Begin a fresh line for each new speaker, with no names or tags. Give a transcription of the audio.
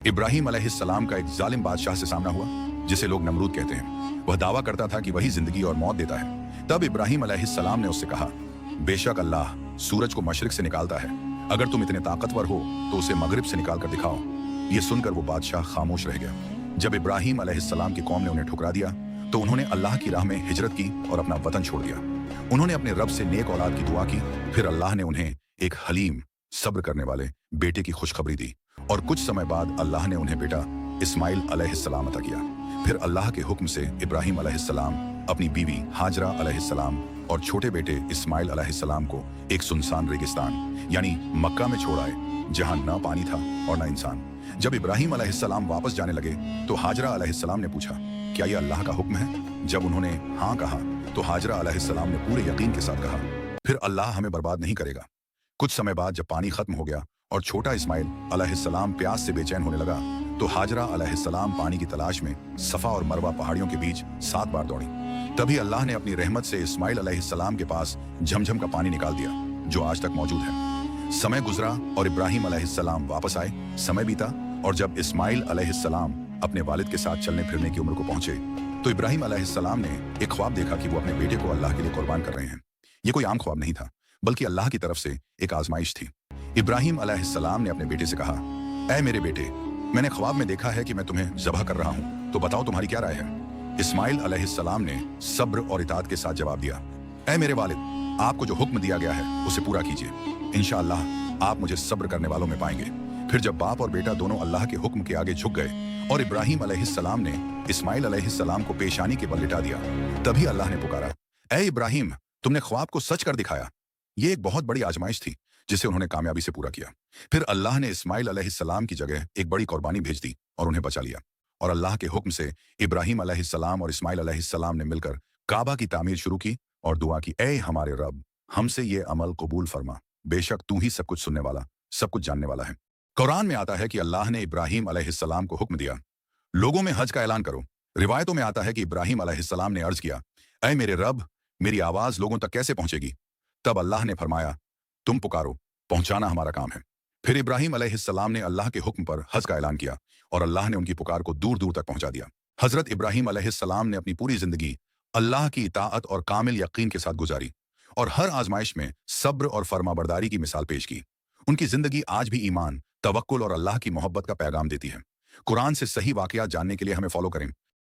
इब्राहीम अलैहिस्सलाम का एक जालिम बादशाह से सामना हुआ, जिसे लोग नमरूद कहते हैं। वह दावा करता था कि वही जिंदगी और मौत देता है। तब इब्राहीम अलैहिस्सलाम ने उससे कहा, बेशक अल्लाह सूरज को मशरिक से निकालता है। अगर तुम इतने ताकतवर हो तो उसे मगरिब से निकाल कर दिखाओ। ये सुनकर वो बादशाह खामोश रह गया। जब इब्राहीम अलैहिस्सलाम की कौम ने उन्हें ठुकरा दिया तो उन्होंने अल्लाह की राह में हिजरत की और अपना वतन छोड़ दिया। उन्होंने अपने रब से नेक औलाद की दुआ की। फिर अल्लाह ने उन्हें एक हलीम, सब्र करने वाले बेटे की खुशखबरी दी और कुछ समय बाद अल्लाह ने उन्हें बेटा इस्माइल अलैहिस्सलाम अता किया। फिर अल्लाह के हुक्म से इब्राहीम अलैहिस्सलाम अपनी बीवी हाजरा अलैहिस्सलाम और छोटे बेटे इस्माइल अलैहिस्सलाम को एक सुनसान रेगिस्तान यानी मक्का में छोड़ आए, जहां न पानी था और न इंसान। जब इब्राहीम अलैहिस्सलाम वापस जाने लगे तो हाजरा अलैहिस्सलाम ने पूछा, क्या यह अल्लाह का हुक्म है? जब उन्होंने हाँ कहा तो हाजरा अलैहिस्सलाम ने पूरे यकीन के साथ कहा, फिर अल्लाह हमें बर्बाद नहीं करेगा। कुछ समय बाद जब पानी खत्म हो गया और छोटा इस्माइल अलैहिस्सलाम प्यास से बेचैन होने लगा तो हाजरा अलैहिस्सलाम पानी की तलाश में सफा और मरवा पहाड़ियों के बीच 7 बार दौड़ी। तभी अल्लाह ने अपनी रहमत से इस्माइल अलैहिस्सलाम के पास झमझम का पानी निकाल दिया, जो आज तक मौजूद है। समय गुजरा और इब्राहीम अलैहिस्सलाम वापस आए। समय बीता और जब इस्माइल अलैहिस्सलाम अपने वालिद के साथ चलने फिरने की उम्र को पहुंचे तो इब्राहीम अलैहिस्सलाम ने एक ख्वाब देखा कि वो अपने बेटे को अल्लाह के लिए कुर्बान कर रहे हैं। ये कोई आम ख्वाब नहीं था, बल्कि अल्लाह की तरफ से एक आजमाइश थी। इब्राहीम अलैहिस्सलाम ने अपने बेटे से कहा, ऐ मेरे बेटे, मैंने ख्वाब में देखा है कि मैं तुम्हें ज़बह कर रहा हूं, तो बताओ तुम्हारी क्या राय है? इस्माइल अलैहिस्सलाम ने सब्र और इताअत के साथ जवाब दिया, ऐ मेरे वालिद, आपको जो हुक्म दिया गया है उसे पूरा कीजिए। इंशाअल्लाह आप मुझे सब्र करने वालों में पाएंगे। फिर जब बाप और बेटा दोनों अल्लाह के हुक्म के आगे झुक गए और इब्राहीम अलैहिस्सलाम ने इस्माइल अलैहिस्सलाम को पेशानी के बल लिटा दिया, तभी अल्लाह ने पुकारा, ऐ इब्राहीम, तुमने ख्वाब को सच कर दिखाया। ये एक बहुत बड़ी आजमाइश थी जिसे उन्होंने कामयाबी से पूरा किया। फिर अल्लाह ने इस्माइल अलैहिस्सलाम की जगह एक बड़ी कुर्बानी भेज दी और उन्हें बचा लिया। और अल्लाह के हुक्म से इब्राहीम अलैहिस्सलाम और इस्माइल अलैहिस्सलाम ने मिलकर काबा की तामीर शुरू की और दुआ की, ऐ हमारे रब, हमसे ये अमल कबूल फरमा, बेशक तू ही सब कुछ सुनने वाला, सब कुछ जानने वाला है। कुरान में आता है कि अल्लाह ने इब्राहीम अलैहिस्सलाम को हुक्म दिया, लोगों में हज का ऐलान करो। रिवायतों में आता है कि इब्राहीम अलैहिस्सलाम ने अर्ज किया, ऐ मेरे रब, मेरी आवाज लोगों तक कैसे पहुंचेगी? तब अल्लाह ने फरमाया, तुम पुकारो, पहुंचाना हमारा काम है। फिर इब्राहीम अलैहिस्सलाम ने अल्लाह के हुक्म पर हज का ऐलान किया और अल्लाह ने उनकी पुकार को दूर दूर तक पहुंचा दिया। हजरत इब्राहीम अलैहिस्सलाम ने अपनी पूरी जिंदगी अल्लाह की इताअत और कामिल यकीन के साथ गुजारी और हर आजमाइश में सब्र और फरमाबरदारी की मिसाल पेश की। उनकी जिंदगी आज भी ईमान, तवक्कुल और अल्लाह की मोहब्बत का पैगाम देती है। कुरान से सही वाकयात जानने के लिए हमें फॉलो करें।